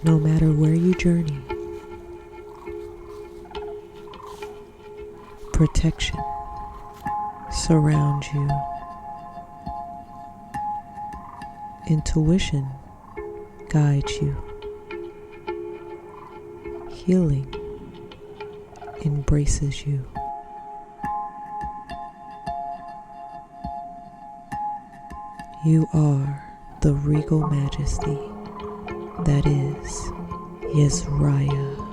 No matter where you journey, protection surrounds you. Intuition guides you. Healing embraces you. You are the regal majesty that is Yzriah.